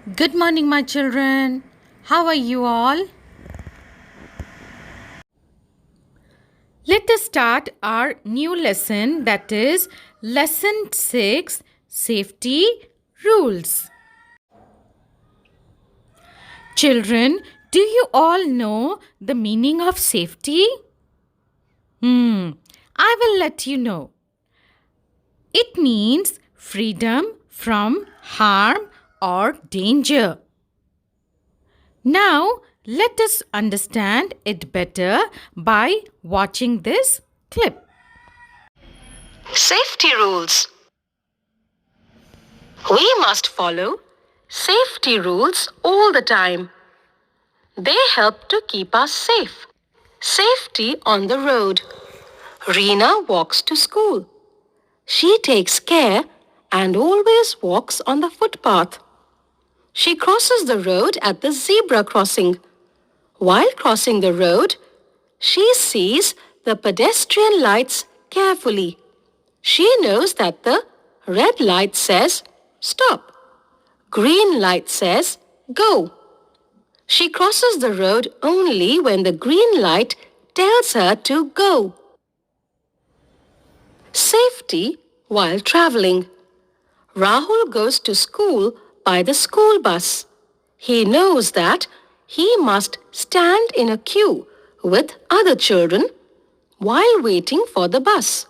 Good morning, my children. How are you all? Let us start our new lesson, that is Lesson 6, Safety Rules. Children, do you all know the meaning of safety? I will let you know. It means freedom from harm or danger. Now, let us understand it better by watching this clip. Safety rules. We must follow safety rules all the time. They help to keep us safe. Safety on the road. Reena walks to school. She takes care and always walks on the footpath. She crosses the road at the zebra crossing. While crossing the road, she sees the pedestrian lights carefully. She knows that the red light says stop. Green light says go. She crosses the road only when the green light tells her to go. Safety while traveling. Rahul goes to school by the school bus. He knows that he must stand in a queue with other children while waiting for the bus.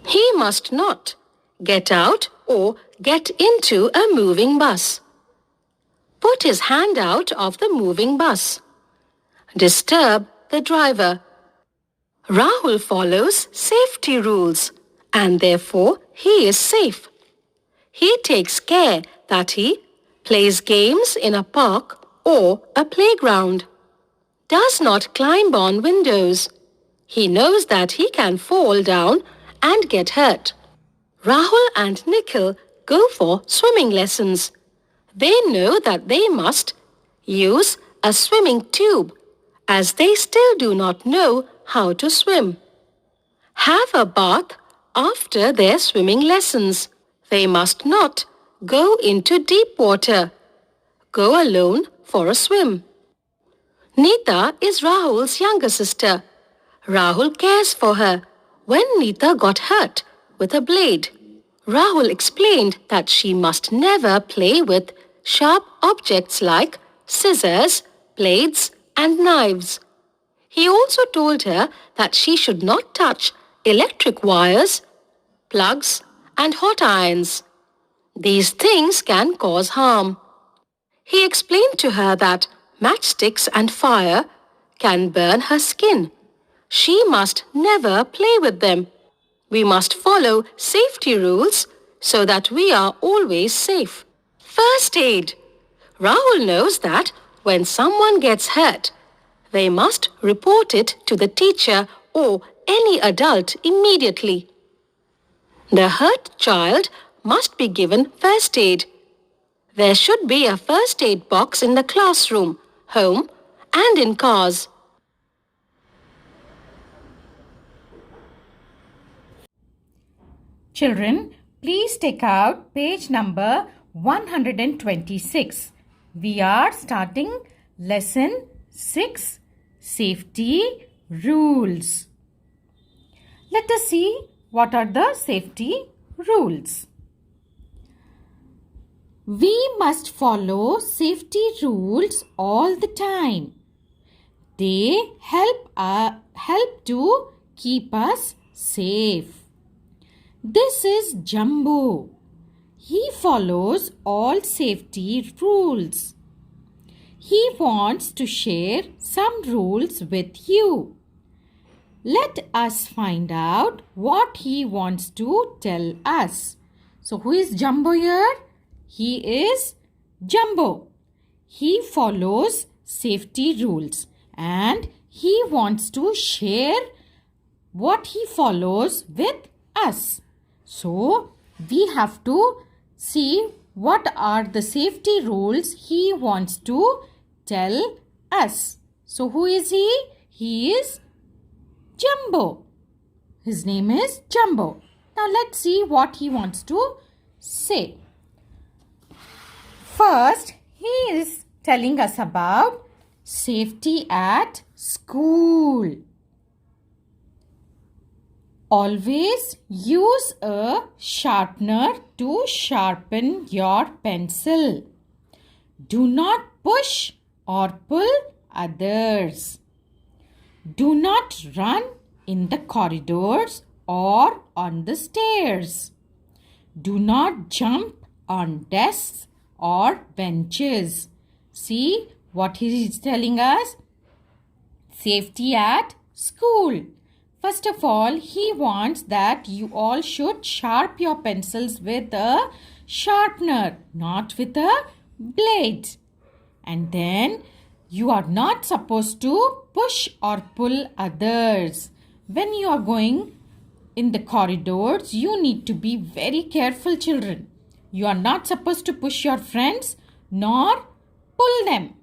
He must not get out or get into a moving bus. Put his hand out of the moving bus. Disturb the driver. Rahul follows safety rules and therefore he is safe. He takes care that he plays games in a park or a playground. Does not climb on windows. He knows that he can fall down and get hurt. Rahul and Nikhil go for swimming lessons. They know that they must use a swimming tube as they still do not know how to swim. Have a bath after their swimming lessons. They must not go into deep water. Go alone for a swim. Neeta is Rahul's younger sister. Rahul cares for her when Neeta got hurt with a blade. Rahul explained that she must never play with sharp objects like scissors, blades, and knives. He also told her that she should not touch electric wires, plugs, and hot irons. These things can cause harm. He explained to her that matchsticks and fire can burn her skin. She must never play with them. We must follow safety rules so that we are always safe. First aid. Rahul knows that when someone gets hurt, they must report it to the teacher or any adult immediately. The hurt child must be given first aid. There should be a first aid box in the classroom, home, and in cars. Children, please take out page number 126. We are starting lesson 6, Safety Rules. Let us see what are the safety rules. We must follow safety rules all the time. They help to keep us safe. This is Jumbo. He follows all safety rules. He wants to share some rules with you. Let us find out what he wants to tell us. So who is Jumbo here? He is Jumbo. He follows safety rules and he wants to share what he follows with us. So we have to see what are the safety rules he wants to tell us. So who is he? He is Jumbo. His name is Jumbo. Now let's see what he wants to say. First, he is telling us about safety at school. Always use a sharpener to sharpen your pencil. Do not push or pull others. Do not run in the corridors or on the stairs. Do not jump on desks or benches. See what he is telling us? Safety at school. First of all, he wants that you all should sharpen your pencils with a sharpener, not with a blade. And then you are not supposed to push or pull others. When you are going in the corridors, you need to be very careful, children. You are not supposed to push your friends nor pull them.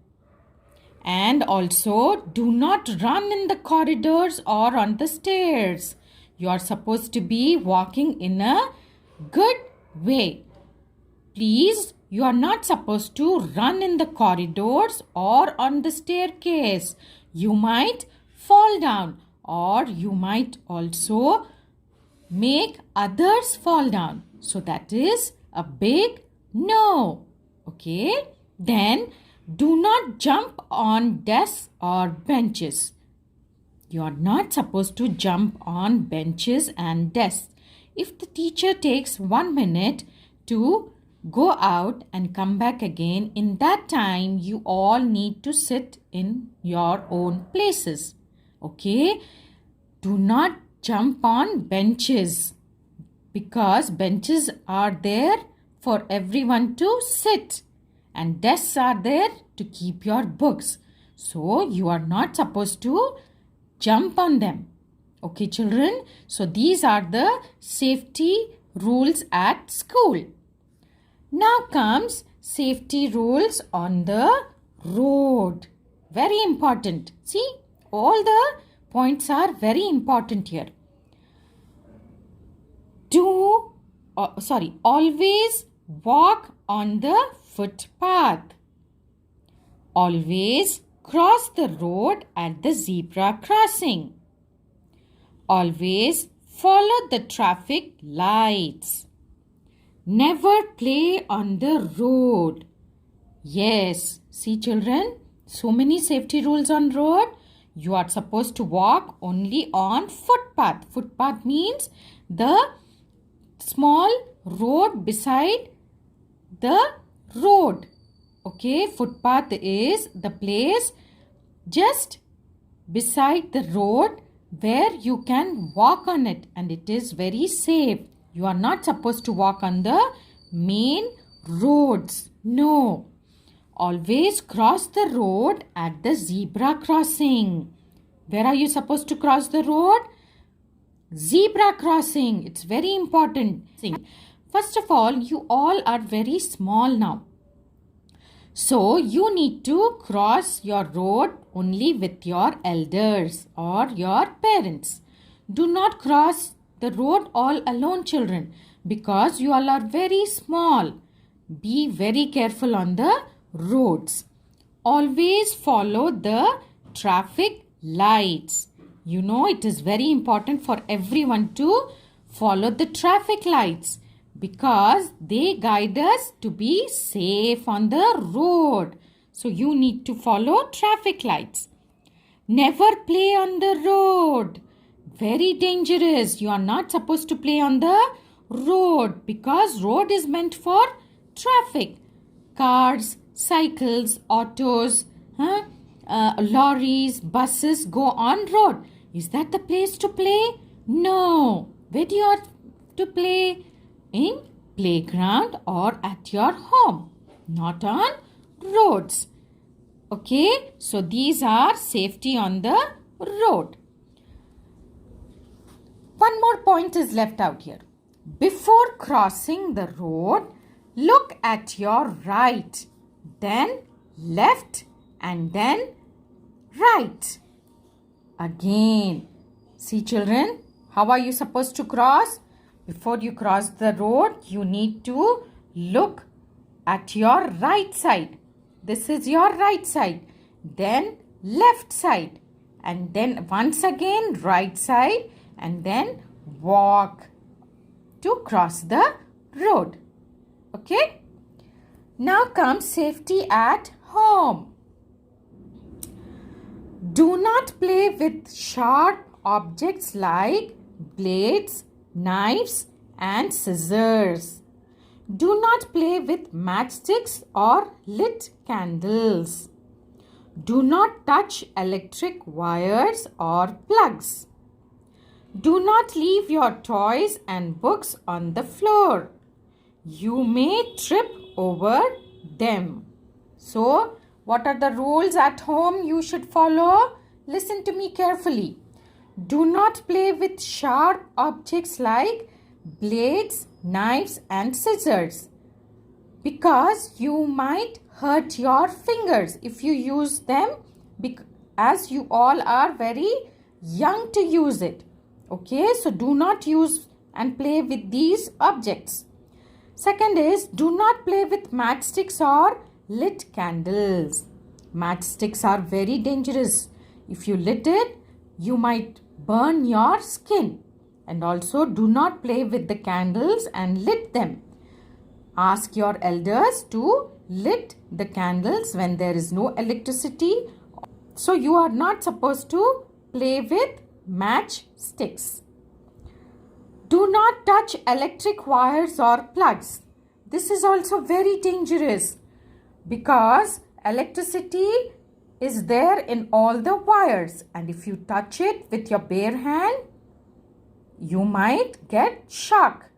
And also, do not run in the corridors or on the stairs. You are supposed to be walking in a good way. Please, you are not supposed to run in the corridors or on the staircase. You might fall down, or you might also make others fall down. So that is a big no. Okay? Then do not jump on desks or benches. You are not supposed to jump on benches and desks. If the teacher takes 1 minute to go out and come back again, in that time you all need to sit in your own places. Okay? Do not jump on benches, because benches are there for everyone to sit and desks are there to keep your books. So you are not supposed to jump on them. Okay, children? So these are the safety rules at school. Now comes safety rules on the road. Very important. See, all the points are very important here. Always walk on the footpath. Always cross the road at the zebra crossing. Always follow the traffic lights. Never play on the road. Yes, see children, so many safety rules on road. You are supposed to walk only on footpath. Footpath means the small road beside the road. Okay, footpath is the place just beside the road where you can walk on it, and it is very safe. You are not supposed to walk on the main roads. No. Always cross the road at the zebra crossing. Where are you supposed to cross the road? Zebra crossing. It's very important. First of all, you all are very small now. So you need to cross your road only with your elders or your parents. Do not cross the road all alone, children, because you all are very small. Be very careful on the roads. Always follow the traffic lights. You know, it is very important for everyone to follow the traffic lights, because they guide us to be safe on the road. So you need to follow traffic lights. Never play on the road. Very dangerous. You are not supposed to play on the road, because road is meant for traffic. Cars, cycles, autos, lorries, buses go on road. Is that the place to play? No. Where do you have to play? In playground or at your home, not on roads. Okay, so these are safety on the road. One more point is left out here. Before crossing the road, look at your right, then left, and then right. Again, see children, how are you supposed to cross? Before you cross the road, you need to look at your right side. This is your right side. Then left side. And then once again right side. And then walk to cross the road. Okay? Now comes safety at home. Do not play with sharp objects like blades, knives, and scissors. Do not play with matchsticks or lit candles. Do not touch electric wires or plugs. Do not leave your toys and books on the floor. You may trip over them. So, what are the rules at home you should follow? Listen to me carefully. Do not play with sharp objects like blades, knives, and scissors, because you might hurt your fingers if you use them, as you all are very young to use it. Okay, so do not use and play with these objects. Second is, do not play with matchsticks or lit candles. Matchsticks are very dangerous. If you lit it, you might burn your skin. And also, do not play with the candles and lit them. Ask your elders to lit the candles when there is no electricity. So, you are not supposed to play with matchsticks. Do not touch electric wires or plugs. This is also very dangerous because electricity is there in all the wires, and if you touch it with your bare hand, you might get shock.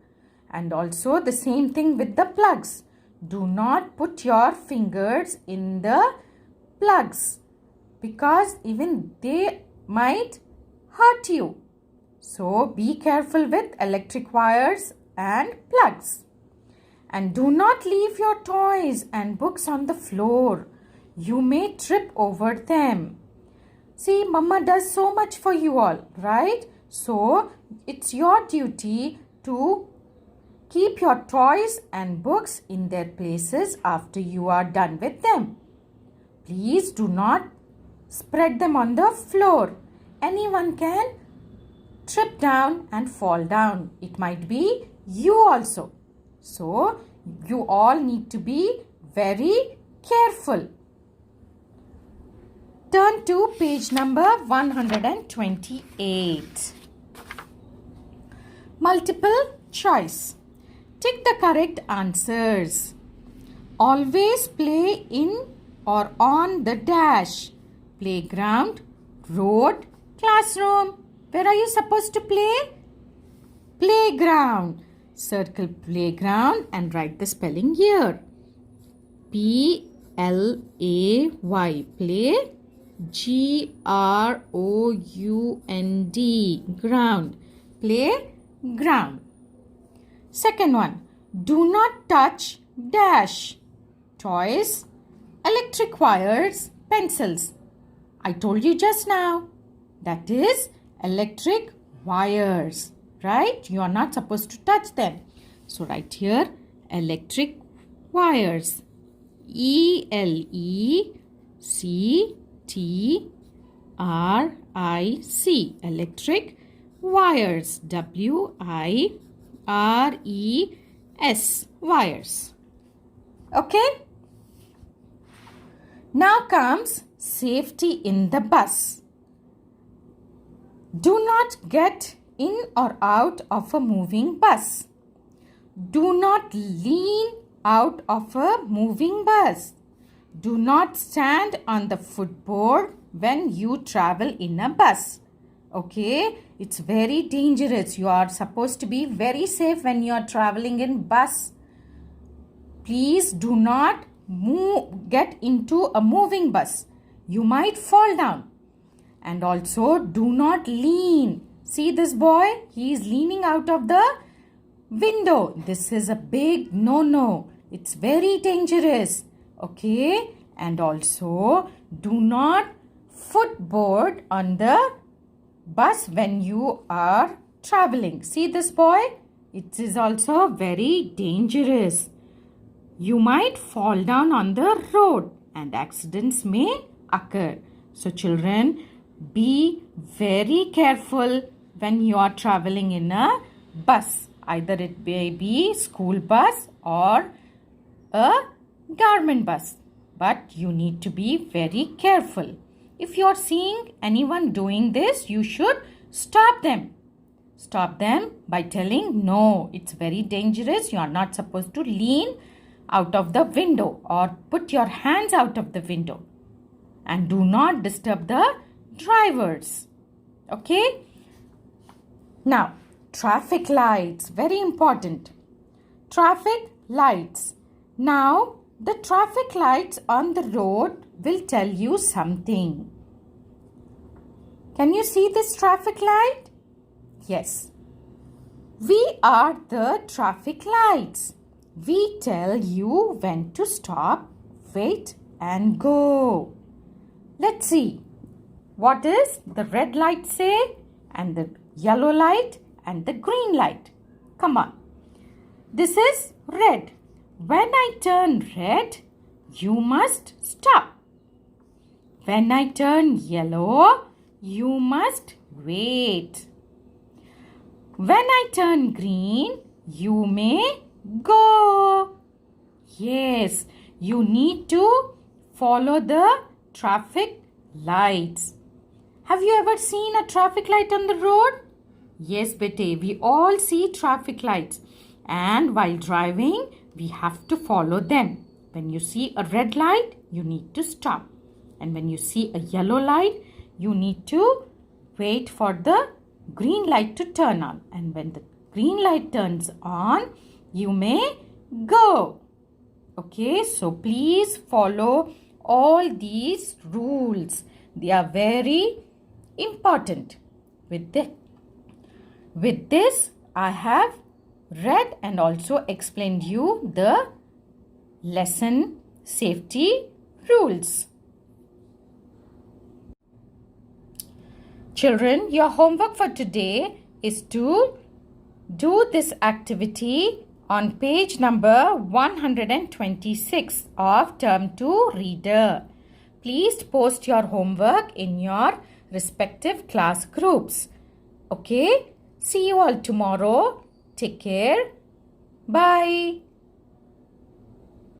And also the same thing with the plugs. Do not put your fingers in the plugs because even they might hurt you. So be careful with electric wires and plugs. And do not leave your toys and books on the floor. You may trip over them. See, Mama does so much for you all, right? So it's your duty to keep your toys and books in their places after you are done with them. Please do not spread them on the floor. Anyone can trip down and fall down. It might be you also. So, you all need to be very careful. Turn to page number 128. Multiple choice. Tick the correct answers. Always play in or on the dash. Playground, road, classroom. Where are you supposed to play? Playground. Circle playground and write the spelling here. P-L-A-Y. Play. G-R-O-U-N-D. Ground. Playground. Second one. Do not touch dash. Toys, electric wires, pencils. I told you just now. That is electric wires, right? You are not supposed to touch them. So write here electric wires. E-L-E-C-T-R-I-C. Electric wires. W-I-R-E-S. Wires. Okay? Now comes safety in the bus. Do not get in or out of a moving bus. Do not lean out of a moving bus. Do not stand on the footboard when you travel in a bus. Okay, it's very dangerous. You are supposed to be very safe when you are traveling in bus. Please do not get into a moving bus. You might fall down. And also do not lean. See this boy? He is leaning out of the window. This is a big no-no. It's very dangerous. Okay? And also do not footboard on the bus when you are traveling. See this boy? It is also very dangerous. You might fall down on the road and accidents may occur. So children, be very careful when you are traveling in a bus. Either it may be school bus or a government bus. But you need to be very careful. If you are seeing anyone doing this, you should stop them. Stop them by telling, no, it's very dangerous. You are not supposed to lean out of the window or put your hands out of the window. And do not disturb the drivers. Okay? Now, traffic lights, very important. Traffic lights. Now, the traffic lights on the road will tell you something. Can you see this traffic light? Yes. We are the traffic lights. We tell you when to stop, wait, and go. Let's see. What does the red light say? And the yellow light and the green light. Come on. This is red. When I turn red, you must stop. When I turn yellow, you must wait. When I turn green, you may go. Yes, you need to follow the traffic lights. Have you ever seen a traffic light on the road? Yes, bete, we all see traffic lights. And while driving, we have to follow them. When you see a red light, you need to stop. And when you see a yellow light, you need to wait for the green light to turn on. And when the green light turns on, you may go. Okay, so please follow all these rules. They are very important. With this, I have read and also explained you the lesson safety rules. Children, your homework for today is to do this activity on page number 126 of Term 2 Reader. Please post your homework in your respective class groups. Okay? See you all tomorrow. Take care. Bye.